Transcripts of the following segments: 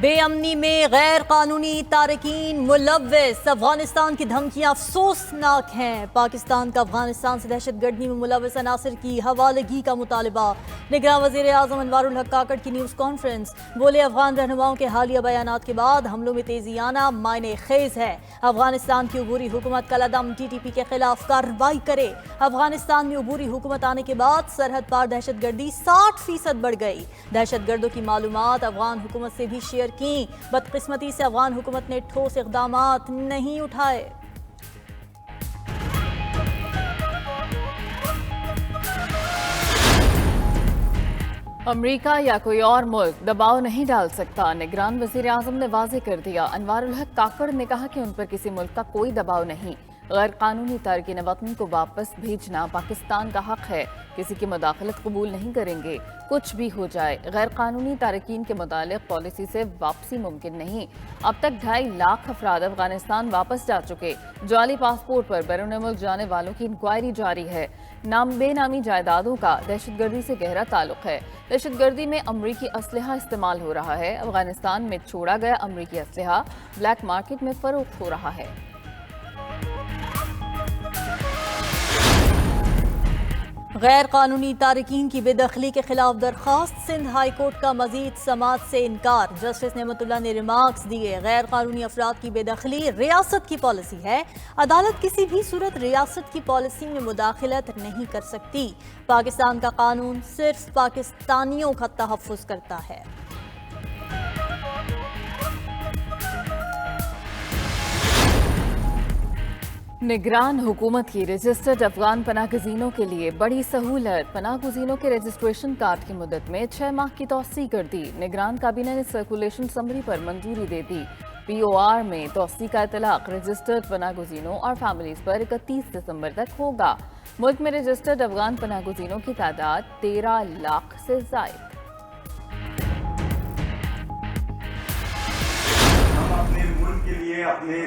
بے امنی میں غیر قانونی تارکین ملوث، افغانستان کی دھمکیاں افسوسناک ہیں۔ پاکستان کا افغانستان سے دہشت گردی میں ملوث عناصر کی حوالگی کا مطالبہ۔ نگراں وزیر اعظم انوار الحق کاکڑ کی نیوز کانفرنس، بولے افغان رہنماؤں کے حالیہ بیانات کے بعد حملوں میں تیزی آنا معنی خیز ہے۔ افغانستان کی عبوری حکومت کالعدم ٹی ٹی پی کے خلاف کارروائی کرے۔ افغانستان میں عبوری حکومت آنے کے بعد سرحد پار دہشت گردی 60% بڑھ گئی۔ دہشت گردوں کی معلومات افغان حکومت سے بھی شیئر کی، بدقسمتی سے افغان حکومت نے ٹھوس اقدامات نہیں اٹھائے۔ امریکہ یا کوئی اور ملک دباؤ نہیں ڈال سکتا، نگران وزیر اعظم نے واضح کر دیا۔ انوار الحق کاکڑ نے کہا کہ ان پر کسی ملک کا کوئی دباؤ نہیں۔ غیر قانونی تارکین وطن کو واپس بھیجنا پاکستان کا حق ہے، کسی کی مداخلت قبول نہیں کریں گے۔ کچھ بھی ہو جائے، غیر قانونی تارکین کے متعلق پالیسی سے واپسی ممکن نہیں۔ اب تک 2.5 لاکھ افراد افغانستان واپس جا چکے۔ جعلی پاسپورٹ پر بیرون ملک جانے والوں کی انکوائری جاری ہے۔ بے نامی جائیدادوں کا دہشت گردی سے گہرا تعلق ہے۔ دہشت گردی میں امریکی اسلحہ استعمال ہو رہا ہے۔ افغانستان میں چھوڑا گیا امریکی اسلحہ بلیک مارکیٹ میں فروخت ہو رہا ہے۔ غیر قانونی تارکین کی بے دخلی کے خلاف درخواست، سندھ ہائی کورٹ کا مزید سماعت سے انکار۔ جسٹس نعمت اللہ نے ریمارکس دیے، غیر قانونی افراد کی بے دخلی ریاست کی پالیسی ہے۔ عدالت کسی بھی صورت ریاست کی پالیسی میں مداخلت نہیں کر سکتی۔ پاکستان کا قانون صرف پاکستانیوں کا تحفظ کرتا ہے۔ نگران حکومت کی رجسٹرڈ افغان پناہ گزینوں کے لیے بڑی سہولت، پناہ گزینوں کے رجسٹریشن کارڈ کی مدت میں 6 ماہ کی توسیع کر دی۔ نگران کابینہ نے سرکولیشن سمری پر منظوری دے دی۔ پی او آر میں توسیع کا اطلاق رجسٹرڈ پناہ گزینوں اور فیملیز پر 31 دسمبر تک ہوگا۔ ملک میں رجسٹرڈ افغان پناہ گزینوں کی تعداد 13 لاکھ سے زائد۔ ہم اپنے ملک کے لیے اپنے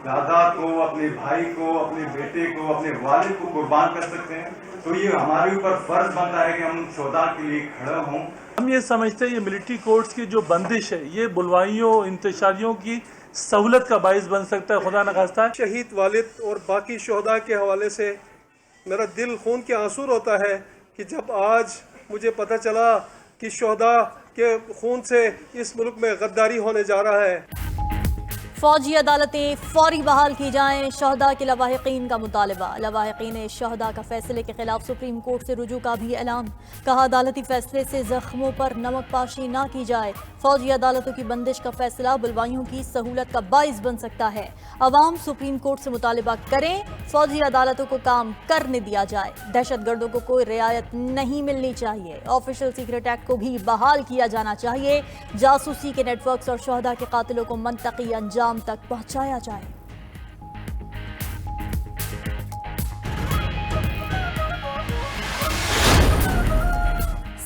دادا کو، اپنے بھائی کو، اپنے بیٹے کو، اپنے والد کو قربان کر سکتے ہیں، تو یہ ہمارے اوپر فرض بنتا ہے کہ ہم شہداء کے لیے کھڑے ہوں۔ ہم یہ سمجھتے ہیں یہ ملٹری کورٹس کی جو بندش ہے یہ بلوائیوں انتشاریوں کی سہولت کا باعث بن سکتا ہے۔ خدا نخواستہ شہید والد اور باقی شہداء کے حوالے سے میرا دل خون کے آنسو ہوتا ہے کہ جب آج مجھے پتہ چلا کہ شہداء کے خون سے اس ملک میں غداری ہونے جا رہا ہے۔ فوجی عدالتیں فوری بحال کی جائیں، شہداء کے لواحقین کا مطالبہ۔ لواحقین شہداء کا فیصلے کے خلاف سپریم کورٹ سے رجوع کا بھی اعلان۔ کہا عدالتی فیصلے سے زخموں پر نمک پاشی نہ کی جائے۔ فوجی عدالتوں کی بندش کا فیصلہ بلوائیوں کی سہولت کا باعث بن سکتا ہے۔ عوام سپریم کورٹ سے مطالبہ کریں، فوجی عدالتوں کو کام کرنے دیا جائے۔ دہشت گردوں کو کوئی رعایت نہیں ملنی چاہیے۔ آفیشل سیکرٹ ایکٹ کو بھی بحال کیا جانا چاہیے۔ جاسوسی کے نیٹ ورکس اور شہداء کے قاتلوں کو منطقی انجام تک پہنچایا جائے۔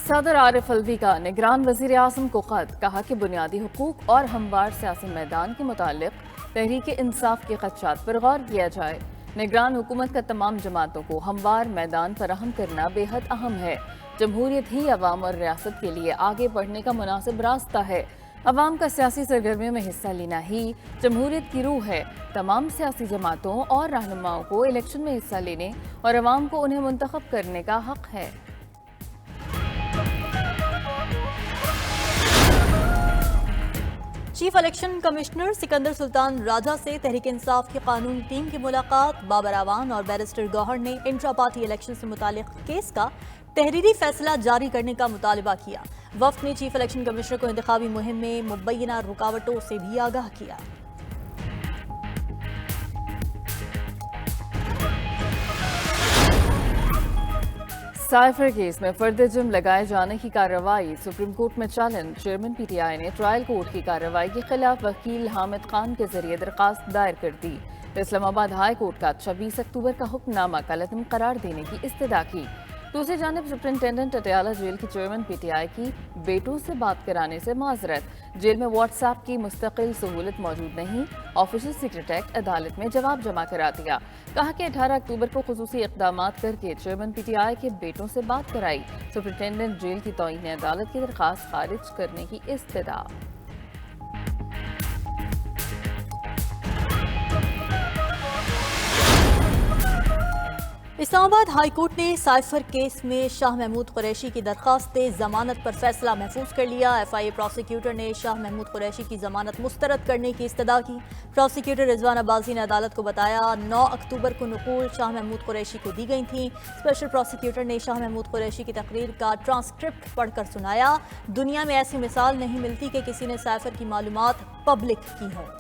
صدر عارف الوی کا نگران وزیر اعظم کو خط، کہا کہ بنیادی حقوق اور ہموار سیاسی میدان کے متعلق تحریک انصاف کے خدشات پر غور کیا جائے۔ نگران حکومت کا تمام جماعتوں کو ہموار میدان فراہم کرنا بے حد اہم ہے۔ جمہوریت ہی عوام اور ریاست کے لیے آگے بڑھنے کا مناسب راستہ ہے۔ عوام کا سیاسی سرگرمیوں میں حصہ لینا ہی جمہوریت کی روح ہے۔ تمام سیاسی جماعتوں اور رہنماؤں کو الیکشن میں حصہ لینے اور عوام کو انہیں منتخب کرنے کا حق ہے۔ چیف الیکشن کمشنر سکندر سلطان راجہ سے تحریک انصاف کی قانون ٹیم کی ملاقات۔ بابر اعوان اور بیرسٹر گوہر نے انٹرا پارٹی الیکشن سے متعلق کیس کا تحریری فیصلہ جاری کرنے کا مطالبہ کیا۔ وفد نے چیف الیکشن کمشنر کو انتخابی مہم میں مبینہ رکاوٹوں سے بھی آگاہ کیا۔ سائفر کیس میں فرد جرم لگائے جانے کی کارروائی سپریم کورٹ میں challenge. Chairman P T I نے ٹرائل کورٹ کی کارروائی کے خلاف وکیل حامد خان کے ذریعے درخواست دائر کر دی۔ اسلام آباد ہائی کورٹ کا 26 اکتوبر کا حکم نامہ کالعدم قرار دینے کی استدعا کی۔ دوسری جانب سپرنٹینڈنٹ اٹیالہ جیل کی چیئرمین پی ٹی آئی کی بیٹوں سے بات کرانے سے معذرت۔ جیل میں واٹس ایپ کی مستقل سہولت موجود نہیں۔ آفیشل سیکرٹ ایکٹ عدالت میں جواب جمع کرا دیا۔ کہا کہ 18 اکتوبر کو خصوصی اقدامات کر کے چیئرمین پی ٹی آئی کے بیٹوں سے بات کرائی۔ سپرنٹینڈنٹ جیل کی توہین عدالت کی درخواست خارج کرنے کی استدعا۔ اسلام آباد ہائی کورٹ نے سائفر کیس میں شاہ محمود قریشی کی درخواست ضمانت پر فیصلہ محفوظ کر لیا۔ ایف آئی اے پروسیکیوٹر نے شاہ محمود قریشی کی ضمانت مسترد کرنے کی استدعا کی۔ پروسیکیوٹر رضوان عباسی نے عدالت کو بتایا 9 اکتوبر کو نقول شاہ محمود قریشی کو دی گئی تھیں۔ اسپیشل پروسیکیوٹر نے شاہ محمود قریشی کی تقریر کا ٹرانسکرپٹ پڑھ کر سنایا۔ دنیا میں ایسی مثال نہیں ملتی کہ کسی نے سائفر کی معلومات پبلک کی ہوں۔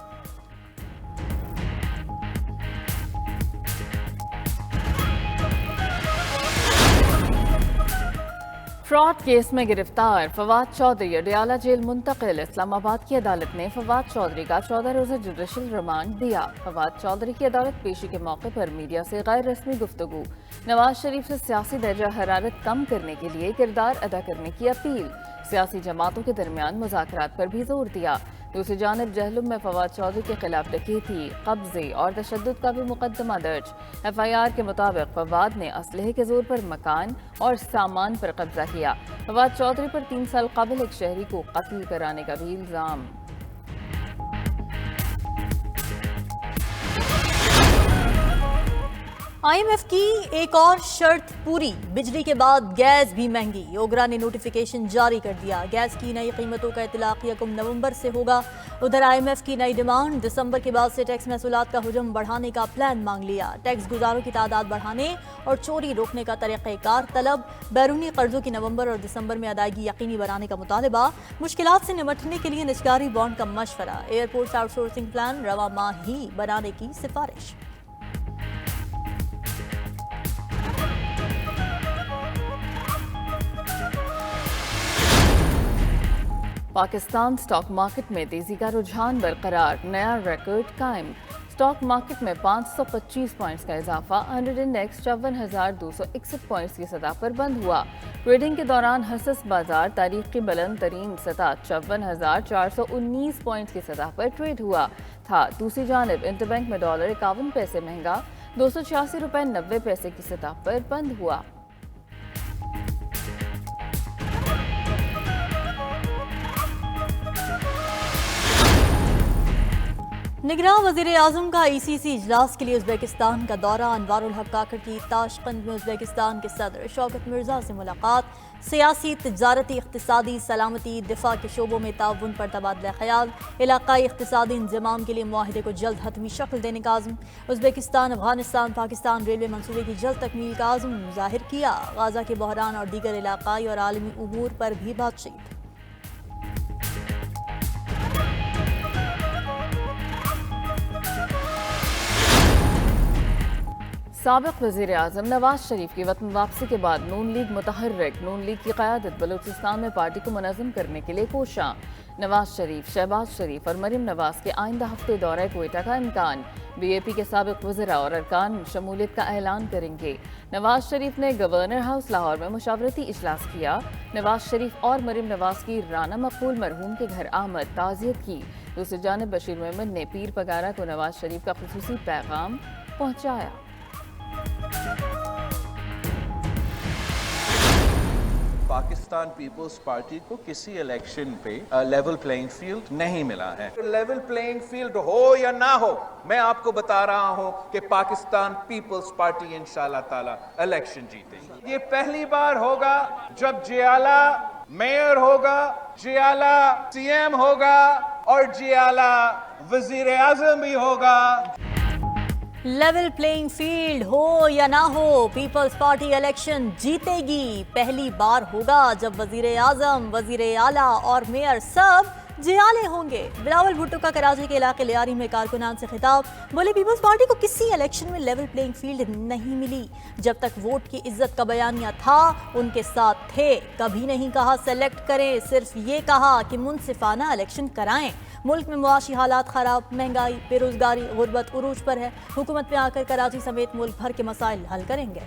فراڈ کیس میں گرفتار فواد چودھری اڈیالہ جیل منتقل۔ اسلام آباد کی عدالت نے فواد چودھری کا 14 روزہ جوڈیشل ریمانڈ دیا۔ فواد چودھری کی عدالت پیشی کے موقع پر میڈیا سے غیر رسمی گفتگو، نواز شریف سے سیاسی درجہ حرارت کم کرنے کے لیے کردار ادا کرنے کی اپیل، سیاسی جماعتوں کے درمیان مذاکرات پر بھی زور دیا۔ دوسری جانب جہلم میں فواد چودھری کے خلاف ڈکیتی، قبضے اور تشدد کا بھی مقدمہ درج۔ ایف آئی آر کے مطابق فواد نے اسلحے کے زور پر مکان اور سامان پر قبضہ کیا۔ فواد چودھری پر 3 سال قبل ایک شہری کو قتل کرانے کا بھی الزام۔ آئی ایم ایف کی ایک اور شرط پوری، بجلی کے بعد گیس بھی مہنگی۔ اوگرا نے نوٹیفیکیشن جاری کر دیا، گیس کی نئی قیمتوں کا اطلاق 1 نومبر سے ہوگا۔ ادھر آئی ایم ایف کی نئی ڈیمانڈ، دسمبر کے بعد سے ٹیکس محصولات کا حجم بڑھانے کا پلان مانگ لیا۔ ٹیکس گزاروں کی تعداد بڑھانے اور چوری روکنے کا طریقہ کار طلب، بیرونی قرضوں کی نومبر اور دسمبر میں ادائیگی یقینی بنانے کا مطالبہ، مشکلات سے نمٹنے کے لیے نجکاری بانڈ کا مشورہ، ایئرپورٹس آؤٹ سورسنگ پلان رواں ماہ ہی بنانے کی سفارش۔ پاکستان سٹاک مارکیٹ میں تیزی کا رجحان برقرار، نیا ریکارڈ قائم۔ سٹاک مارکیٹ میں 525 پوائنٹس کا اضافہ، 100 انڈیکس 54,261 پوائنٹس کی سطح پر بند ہوا۔ ٹریڈنگ کے دوران حساس بازار تاریخ کی بلند ترین سطح 54,419 پوائنٹس کی سطح پر ٹریڈ ہوا تھا۔ دوسری جانب انٹر بینک میں ڈالر 51 پیسے مہنگا 286.90 کی سطح پر بند ہوا۔ نگراں وزیر اعظم کا ای سی سی اجلاس کے لیے ازبیکستان کا دورہ، انوار الحق کاکڑ کی تاشقند میں ازبیکستان کے صدر شوکت مرزا سے ملاقات، سیاسی، تجارتی، اقتصادی، سلامتی، دفاع کے شعبوں میں تعاون پر تبادلہ خیال، علاقائی اقتصادی انضمام کے لیے معاہدے کو جلد حتمی شکل دینے کا عزم، ازبیکستان افغانستان پاکستان ریلوے منصوبے کی جلد تکمیل کا عزم ظاہر کیا، غزہ کے بحران اور دیگر علاقائی اور عالمی امور پر بھی بات چیت۔ سابق وزیر اعظم نواز شریف کی وطن واپسی کے بعد نون لیگ متحرک، نون لیگ کی قیادت بلوچستان میں پارٹی کو منظم کرنے کے لیے کوشاں۔ نواز شریف، شہباز شریف اور مریم نواز کے آئندہ ہفتے دورہ کوئٹہ کا امکان، بی اے پی کے سابق وزراء اور ارکان شمولیت کا اعلان کریں گے۔ نواز شریف نے گورنر ہاؤس لاہور میں مشاورتی اجلاس کیا۔ نواز شریف اور مریم نواز کی رانا مقبول مرحوم کے گھر آمد، تعزیت کی۔ دوسری جانب بشیر محمد نے پیر پگارا کو نواز شریف کا خصوصی پیغام پہنچایا۔ پاکستان پیپلز پارٹی کو کسی الیکشن پہ لیول پلینگ فیلڈ نہیں ملا ہے۔ لیول پلینگ فیلڈ ہو یا نہ ہو، میں آپ کو بتا رہا ہوں کہ پاکستان پیپلز پارٹی انشاءاللہ تعالی الیکشن جیتے گی۔ یہ پہلی بار ہوگا جب جیالہ میئر ہوگا، جیالہ سی ایم ہوگا اور جیالہ وزیر اعظم بھی ہوگا۔ لیول پلینگ فیلڈ ہو یا نہ ہو، پیپلز پارٹی الیکشن جیتے گی۔ پہلی بار ہوگا جب وزیر اعظم، وزیر اعلیٰ اور میئر سب جیالے ہوں گے۔ بلاول بھٹو کا کراچی کے علاقے لیاری میں کارکنان سے خطاب، بولے پیپلز پارٹی کو کسی الیکشن میں لیول پلینگ فیلڈ نہیں ملی۔ جب تک ووٹ کی عزت کا بیانیہ تھا ان کے ساتھ تھے، کبھی نہیں کہا سلیکٹ کریں، صرف یہ کہا کہ منصفانہ الیکشن کرائیں۔ ملک میں معاشی حالات خراب، مہنگائی، بے روزگاری، غربت عروج پر ہے، حکومت میں آ کر کراچی سمیت ملک بھر کے مسائل حل کریں گے۔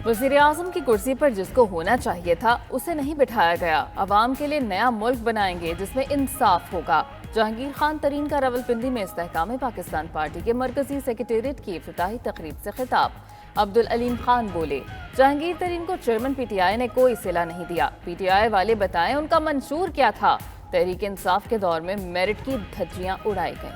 وزیر اعظم کی کرسی پر جس کو ہونا چاہیے تھا اسے نہیں بٹھایا گیا۔ عوام کے لیے نیا ملک بنائیں گے جس میں انصاف ہوگا۔ جہانگیر خان ترین کا راولپنڈی میں استحکام پاکستان پارٹی کے مرکزی سیکریٹریٹ کی افتتاحی تقریب سے خطاب۔ عبدالعلیم خان بولے، جہانگیر ترین کو چیئرمین پی ٹی آئی نے کوئی صلہ نہیں دیا، پی ٹی آئی والے بتائیں ان کا منشور کیا تھا۔ تحریک انصاف کے دور میں میرٹ کی دھجیاں اڑائی گئیں۔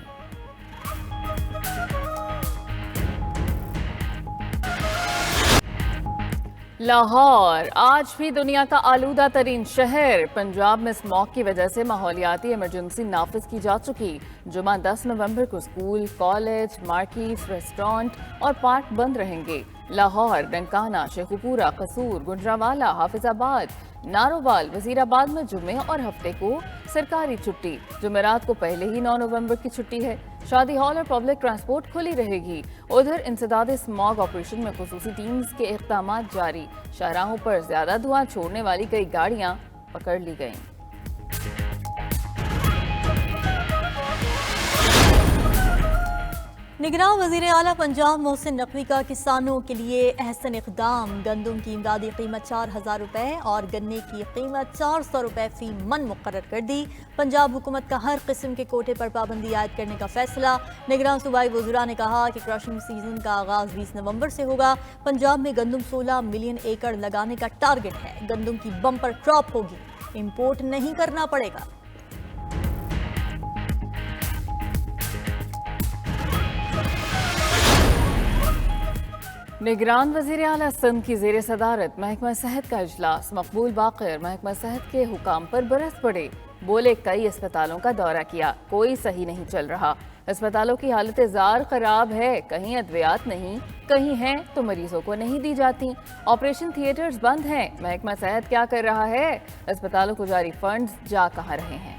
لاہور آج بھی دنیا کا آلودہ ترین شہر. پنجاب میں اسموگ کی وجہ سے ماحولیاتی ایمرجنسی نافذ کی جا چکی. جمعہ 10 نومبر کو اسکول، کالج، مارکیٹس، ریسٹورانٹ اور پارک بند رہیں گے. لاہور، ننکانہ، شیخوپورہ، قصور، گجرانوالہ، حافظ آباد، نارووال، وزیر آباد میں جمعے اور ہفتے کو سرکاری چھٹی. جمعرات کو پہلے ہی 9 نومبر کی چھٹی ہے. شادی ہال اور پبلک ٹرانسپورٹ کھلی رہے گی. ادھر انسداد اسموگ آپریشن میں خصوصی ٹیمز کے اقدامات جاری. شاہراہوں پر زیادہ دھواں چھوڑنے والی کئی گاڑیاں پکڑ لی گئیں. نگراں وزیر اعلیٰ پنجاب محسن نقوی کا کسانوں کے لیے احسن اقدام. گندم کی امدادی قیمت 4,000 روپے اور گنے کی قیمت 400 روپے فی من مقرر کر دی. پنجاب حکومت کا ہر قسم کے کوٹے پر پابندی عائد کرنے کا فیصلہ. نگراں صوبائی وزراء نے کہا کہ کراشنگ سیزن کا آغاز 20 نومبر سے ہوگا. پنجاب میں گندم 16 ملین ایکڑ لگانے کا ٹارگٹ ہے. گندم کی بمپر کراپ ہوگی. امپورٹ نہیں کرنا پڑے گا. نگران وزیر اعلیٰ سندھ کی زیر صدارت محکمہ صحت کا اجلاس. مقبول باقر محکمہ صحت کے حکام پر برس پڑے. بولے کئی اسپتالوں کا دورہ کیا، کوئی صحیح نہیں چل رہا. اسپتالوں کی حالت زار خراب ہے. کہیں ادویات نہیں، کہیں ہیں تو مریضوں کو نہیں دی جاتی. آپریشن تھیٹرز بند ہیں. محکمہ صحت کیا کر رہا ہے؟ اسپتالوں کو جاری فنڈز جا کہاں رہے ہیں؟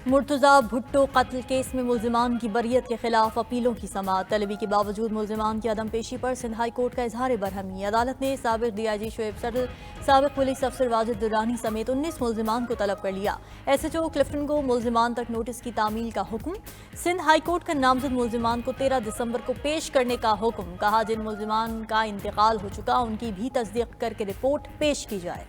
مرتضی بھٹو قتل کیس میں ملزمان کی بریت کے خلاف اپیلوں کی سماعت. طلبی کے باوجود ملزمان کی عدم پیشی پر سندھ ہائی کورٹ کا اظہار برہمی. عدالت نے سابق ڈی آئی جی شعیب سرل، سابق پولیس افسر واجد درانی سمیت 19 ملزمان کو طلب کر لیا. ایس ایچ او کلفٹن کو ملزمان تک نوٹس کی تعمیل کا حکم. سندھ ہائی کورٹ کا نامزد ملزمان کو 13 دسمبر کو پیش کرنے کا حکم. کہا جن ملزمان کا انتقال ہو چکا ان کی بھی تصدیق کر کے رپورٹ پیش کی جائے.